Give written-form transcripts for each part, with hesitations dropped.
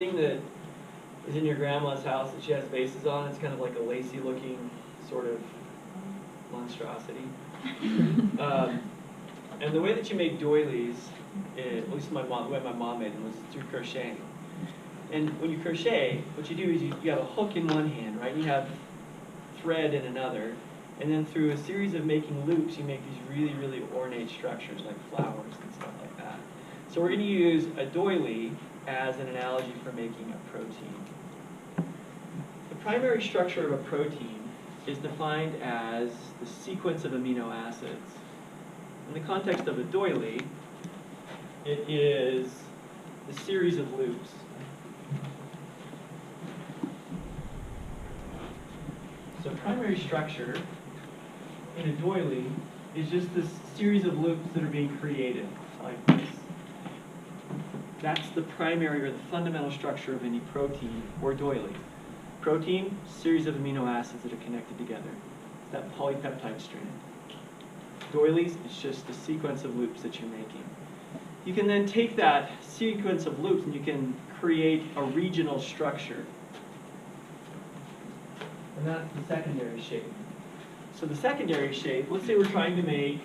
thing that is in your grandma's house that she has bases on. It's kind of like a lacy looking sort of monstrosity. And the way that you make doilies, at least the way my mom made them, was through crocheting. And when you crochet, what you do is you have a hook in one hand, right? And you have thread in another. And then through a series of making loops, you make these really, really ornate structures like flowers and stuff like that. So we're going to use a doily as an analogy for making a protein. The primary structure of a protein is defined as the sequence of amino acids. In the context of a doily, it is the series of loops. So primary structure in a doily is just this series of loops that are being created like this. That's the primary or the fundamental structure of any protein or doily. Protein, series of amino acids that are connected together. It's that polypeptide strand. Doilies, it's just the sequence of loops that you're making. You can then take that sequence of loops and you can create a regional structure. And that's the secondary shape. So the secondary shape, let's say we're trying to make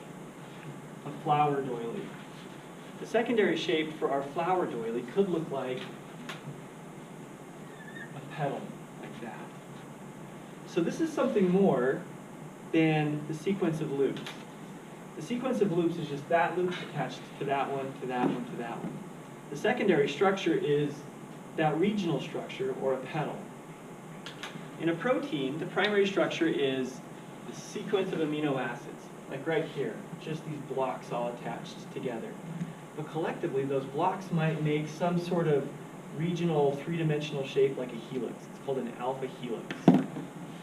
a flower doily. The secondary shape for our flower doily could look like a petal, like that. So this is something more than the sequence of loops. The sequence of loops is just that loop attached to that one, to that one, to that one. The secondary structure is that regional structure, or a petal. In a protein, the primary structure is the sequence of amino acids, like right here, just these blocks all attached together. But collectively, those blocks might make some sort of regional three-dimensional shape like a helix. It's called an alpha helix,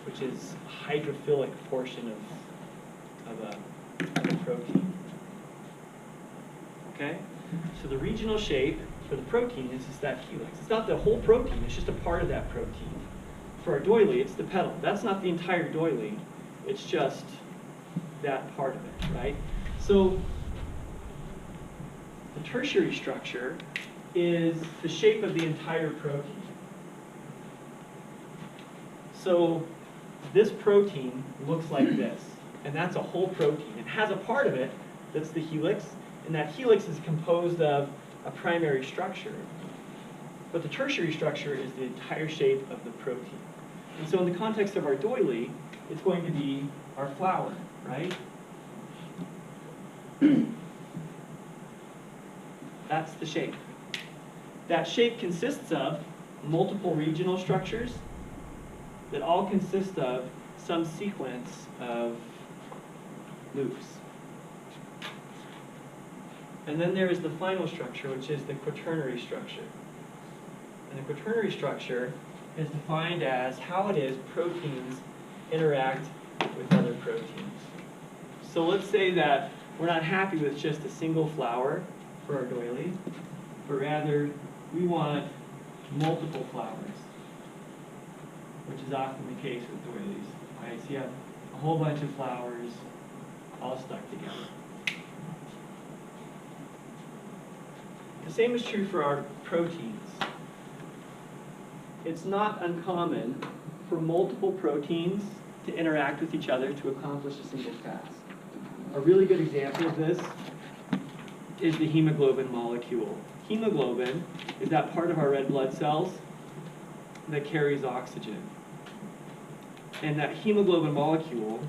which is a hydrophilic portion of a protein. Okay? So the regional shape for the protein is just that helix. It's not the whole protein, it's just a part of that protein. For our doily, it's the petal. That's not the entire doily, it's just that part of it, right? So the tertiary structure is the shape of the entire protein. So this protein looks like this, and that's a whole protein. It has a part of it that's the helix, and that helix is composed of a primary structure. But the tertiary structure is the entire shape of the protein. And so in the context of our doily, it's going to be our flower, right? That's the shape. That shape consists of multiple regional structures that all consist of some sequence of loops. And then there is the final structure, which is the quaternary structure. And the quaternary structure is defined as how it is proteins interact with other proteins. So let's say that we're not happy with just a single flower for our doily, but rather we want multiple flowers, which is often the case with doilies. Right? So you have a whole bunch of flowers all stuck together. The same is true for our proteins. It's not uncommon for multiple proteins to interact with each other to accomplish a single task. A really good example of this is the hemoglobin molecule. Hemoglobin is that part of our red blood cells that carries oxygen. And that hemoglobin molecule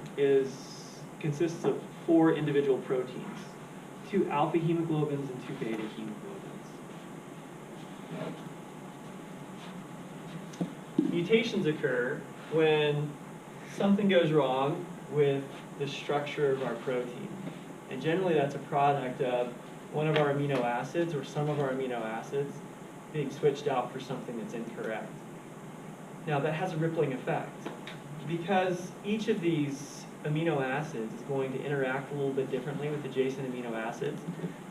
consists of 4 individual proteins, 2 alpha hemoglobins and 2 beta hemoglobins. Mutations occur when something goes wrong with the structure of our protein. And generally that's a product of one of our amino acids or some of our amino acids being switched out for something that's incorrect. Now that has a rippling effect. Because each of these amino acids is going to interact a little bit differently with adjacent amino acids,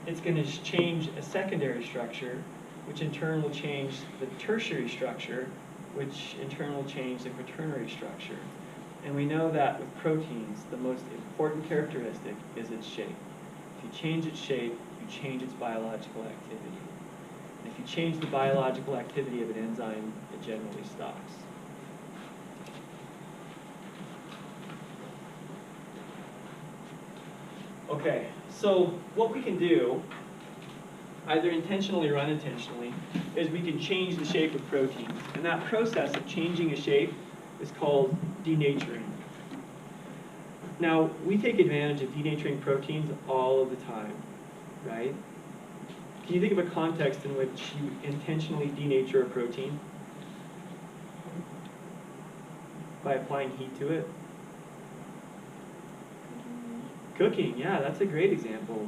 it's going to change a secondary structure, which in turn will change the tertiary structure, which in turn will change the quaternary structure. And we know that with proteins, the most important characteristic is its shape. If you change its shape, you change its biological activity. If you change the biological activity of an enzyme, it generally stops. Okay, so what we can do, either intentionally or unintentionally, is we can change the shape of proteins. And that process of changing a shape is called denaturing. Now, we take advantage of denaturing proteins all of the time, right? Can you think of a context in which you intentionally denature a protein? By applying heat to it? Cooking, yeah, that's a great example.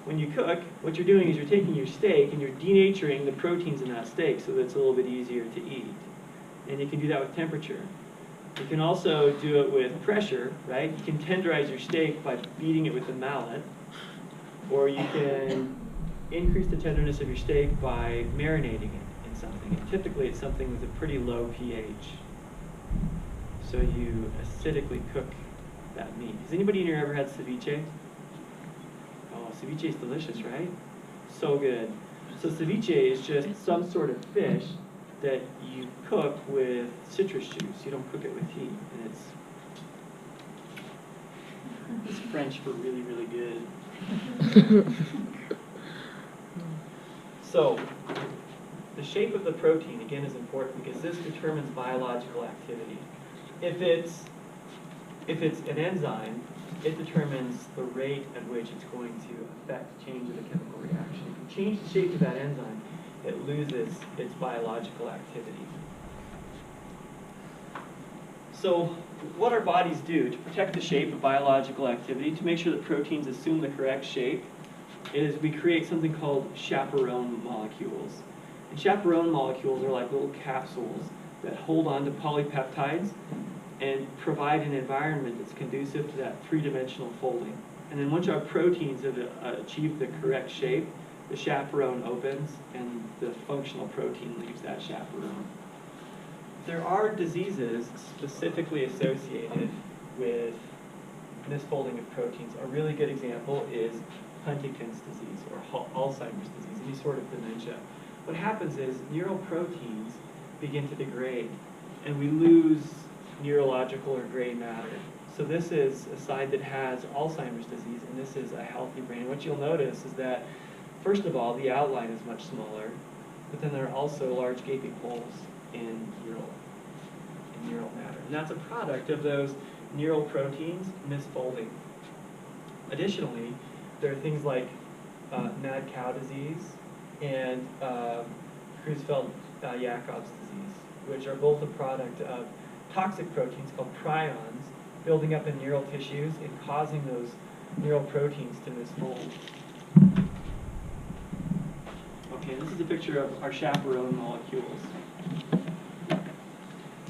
When you cook, what you're doing is you're taking your steak and you're denaturing the proteins in that steak so that it's a little bit easier to eat. And you can do that with temperature. You can also do it with pressure, right? You can tenderize your steak by beating it with a mallet, or you can increase the tenderness of your steak by marinating it in something. And typically it's something with a pretty low pH. So you acidically cook that meat. Has anybody in here ever had ceviche? Oh, ceviche is delicious, right? So good. So ceviche is just some sort of fish that you cook with citrus juice. You don't cook it with heat. And it's French for really, really good. So, the shape of the protein, again, is important because this determines biological activity. If it's an enzyme, it determines the rate at which it's going to affect change of the chemical reaction. If you change the shape of that enzyme, it loses its biological activity. So what our bodies do to protect the shape of biological activity, to make sure that proteins assume the correct shape, is we create something called chaperone molecules. And chaperone molecules are like little capsules that hold on to polypeptides and provide an environment that's conducive to that three-dimensional folding. And then once our proteins have achieved the correct shape, the chaperone opens and the functional protein leaves that chaperone. There are diseases specifically associated with misfolding of proteins. A really good example is Huntington's disease or Alzheimer's disease, any sort of dementia. What happens is neural proteins begin to degrade and we lose neurological or gray matter. So this is a side that has Alzheimer's disease and this is a healthy brain. What you'll notice is that, first of all, the outline is much smaller, but then there are also large gaping holes in neural matter. And that's a product of those neural proteins misfolding. Additionally, there are things like mad cow disease and Creutzfeldt-Jakob's disease, which are both a product of toxic proteins called prions building up in neural tissues and causing those neural proteins to misfold. Okay, this is a picture of our chaperone molecules.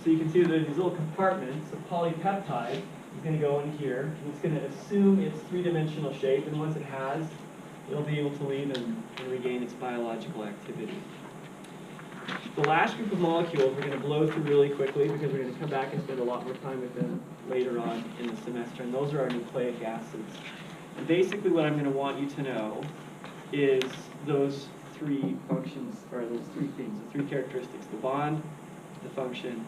So you can see that these little compartments of polypeptide is going to go in here, and it's going to assume its three-dimensional shape, and once it has, it'll be able to leave and regain its biological activity. The last group of molecules we're going to blow through really quickly because we're going to come back and spend a lot more time with them later on in the semester, and those are our nucleic acids. And basically what I'm going to want you to know is those three functions, or those three things, the three characteristics: the bond, the function,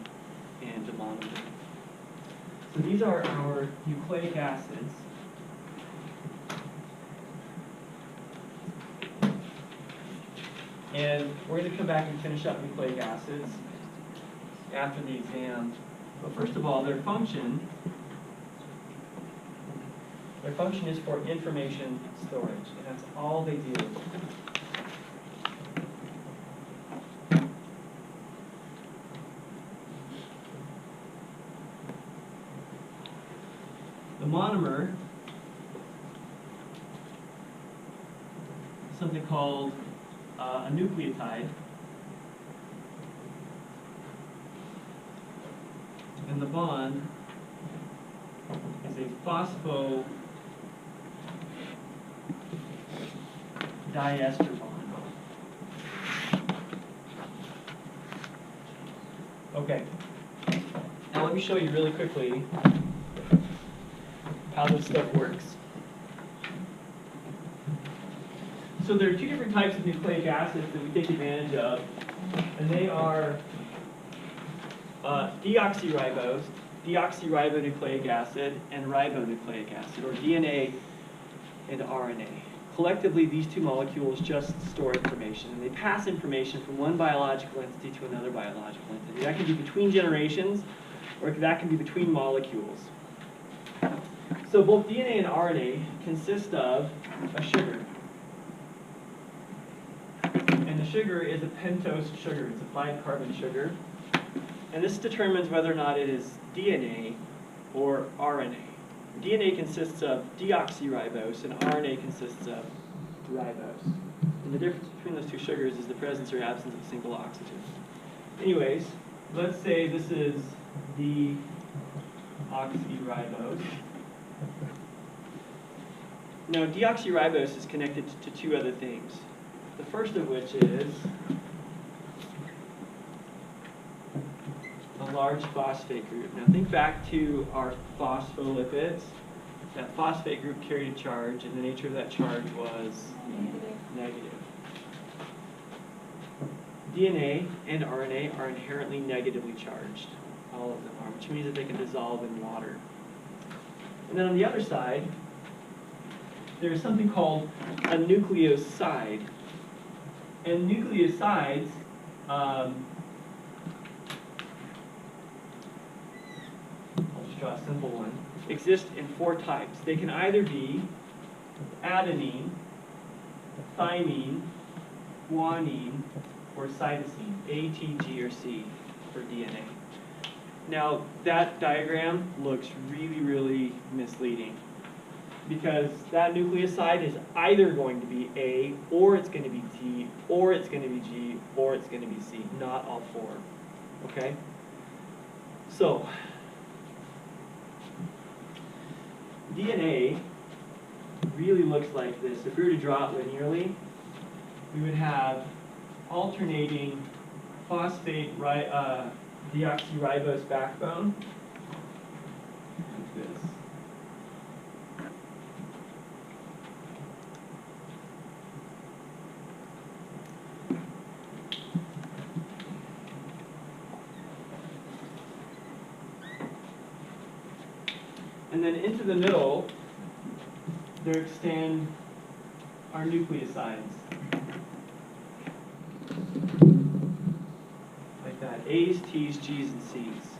and the monomer. So these are our nucleic acids. And we're going to come back and finish up nucleic acids after the exam. But first of all, their function is for information storage, and that's all they do. The monomer is something called a nucleotide, and the bond is a phosphodiester bond. Okay, now let me show you really quickly how this stuff works. So there are two different types of nucleic acids that we take advantage of, and they are deoxyribonucleic acid, and ribonucleic acid, or DNA and RNA. Collectively, these two molecules just store information, and they pass information from one biological entity to another biological entity. That can be between generations, or that can be between molecules. So both DNA and RNA consist of a sugar. And the sugar is a pentose sugar. It's a 5-carbon sugar. And this determines whether or not it is DNA or RNA. DNA consists of deoxyribose, and RNA consists of ribose. And the difference between those two sugars is the presence or absence of a single oxygen. Anyways, let's say this is deoxyribose. Now, deoxyribose is connected to two other things. The first of which is a large phosphate group. Now think back to our phospholipids. That phosphate group carried a charge, and the nature of that charge was negative. DNA and RNA are inherently negatively charged. All of them are, which means that they can dissolve in water. And then on the other side, there's something called a nucleoside. And nucleosides, I'll just draw a simple one, exist in 4 types. They can either be adenine, thymine, guanine, or cytosine, A, T, G, or C for DNA. Now, that diagram looks really, really misleading, because that nucleoside is either going to be A, or it's going to be T, or it's going to be G, or it's going to be C, not all 4. Okay? So, DNA really looks like this. If we were to draw it linearly, we would have alternating phosphate deoxyribose backbone, like this. And then into the middle, there extend our nucleosides. Like that, A's, T's, G's, and C's.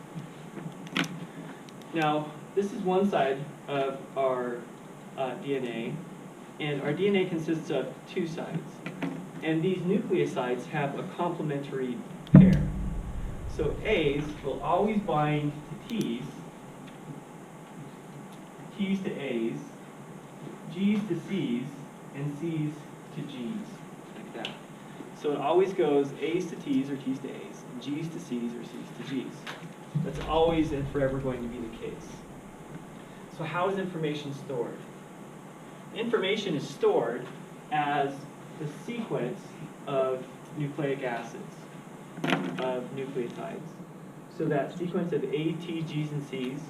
Now, this is one side of our DNA, and our DNA consists of 2 sides. And these nucleosides have a complementary pair. So A's will always bind to T's, T's to A's, G's to C's, and C's to G's, like that. So it always goes A's to T's or T's to A's, and G's to C's or C's to G's. That's always and forever going to be the case. So how is information stored? Information is stored as the sequence of nucleic acids, of nucleotides. So that sequence of A, T, G's, and C's,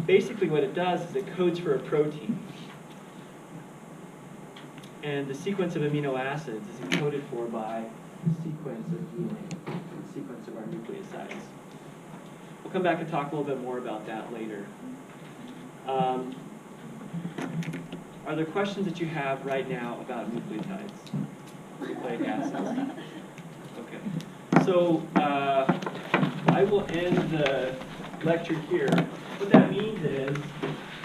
basically what it does is it codes for a protein. And the sequence of amino acids is encoded for by the sequence of DNA, the sequence of our nucleosides. We'll come back and talk a little bit more about that later. Are there questions that you have right now about nucleotides, nucleic acids? Okay. So I will end the lecture here. What that means is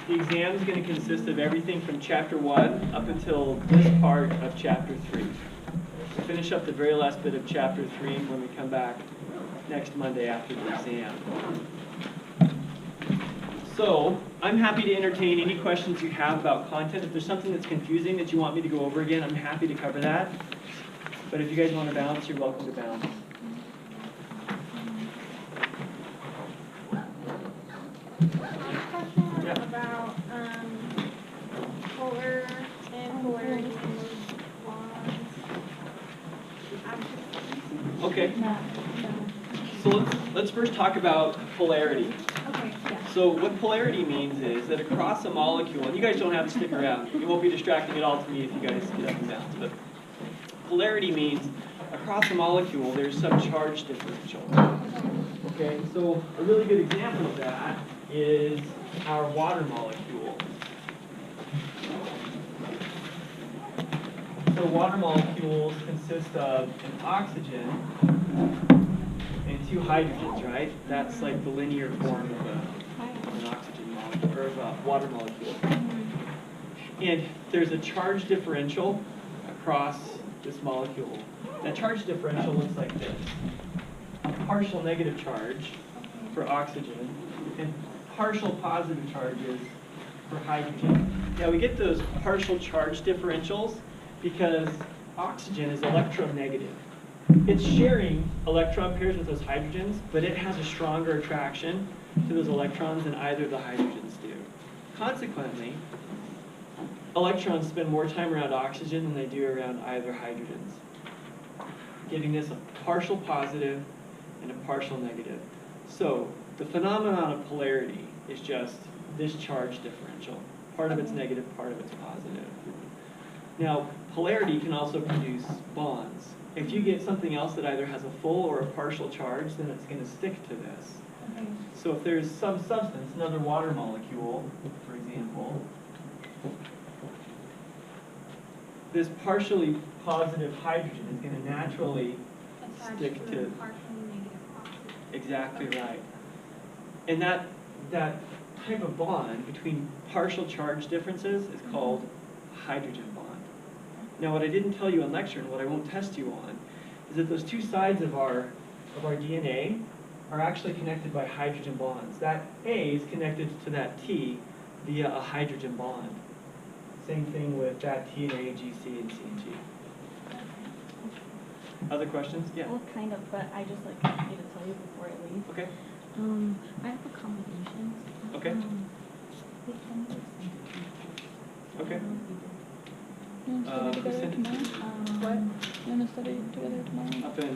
the exam is going to consist of everything from Chapter 1 up until this part of Chapter 3. We'll finish up the very last bit of Chapter 3 when we come back next Monday after the exam. So, I'm happy to entertain any questions you have about content. If there's something that's confusing that you want me to go over again, I'm happy to cover that. But if you guys want to bounce, you're welcome to bounce. About polar and polarity bonds. Okay. So let's first talk about polarity. Okay, yeah. So what polarity means is that across a molecule, and you guys don't have to stick around. It won't be distracting at all to me if you guys get up and down. But polarity means across a molecule, there's some charge differential. Okay, so a really good example of that is our water molecule. So water molecules consist of an oxygen and two hydrogens, right? That's like the linear form of an oxygen molecule, or of a water molecule. And there's a charge differential across this molecule. That charge differential looks like this. A partial negative charge for oxygen and partial positive charges for hydrogen. Now we get those partial charge differentials because oxygen is electronegative. It's sharing electron pairs with those hydrogens, but it has a stronger attraction to those electrons than either of the hydrogens do. Consequently, electrons spend more time around oxygen than they do around either hydrogens, giving this a partial positive and a partial negative. So the phenomenon of polarity is just this charge differential. Part of it's negative, part of it's positive. Now, polarity can also produce bonds. If you get something else that either has a full or a partial charge, then it's going to stick to this. Okay. So if there's some substance, another water molecule, for example, this partially positive hydrogen is going to naturally stick Attached to. a partially negative oxygen. Exactly right. And that type of bond between partial charge differences is called a hydrogen bond. Now, what I didn't tell you in lecture, and what I won't test you on, is that those two sides of our DNA are actually connected by hydrogen bonds. That A is connected to that T via a hydrogen bond. Same thing with that T and A, G, C, and C and G. Other questions? Yeah. Well, kind of, but I just like need to tell you before I leave. Okay. I have a combination. Okay. We can do something. Okay. You want to Who study sent together it to you? tomorrow? You want to study together tomorrow? Up in.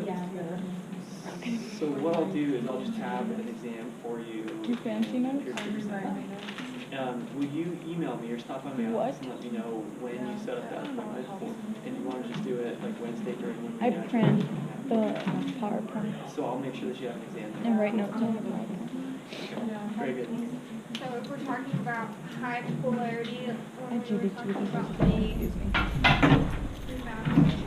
Yeah. So what I'll do is I'll just have an exam for you. Do you fancy notes? Will you email me or stop by my What? office and let me know when you set up that appointment? And you want to just do it like Wednesday during the I meeting? print the PowerPoint So I'll make sure that you have an exam. and write notes on the PowerPoint. Okay. Very good. So if we're talking about high polarity, when we were GBT talking about because the it's confusing.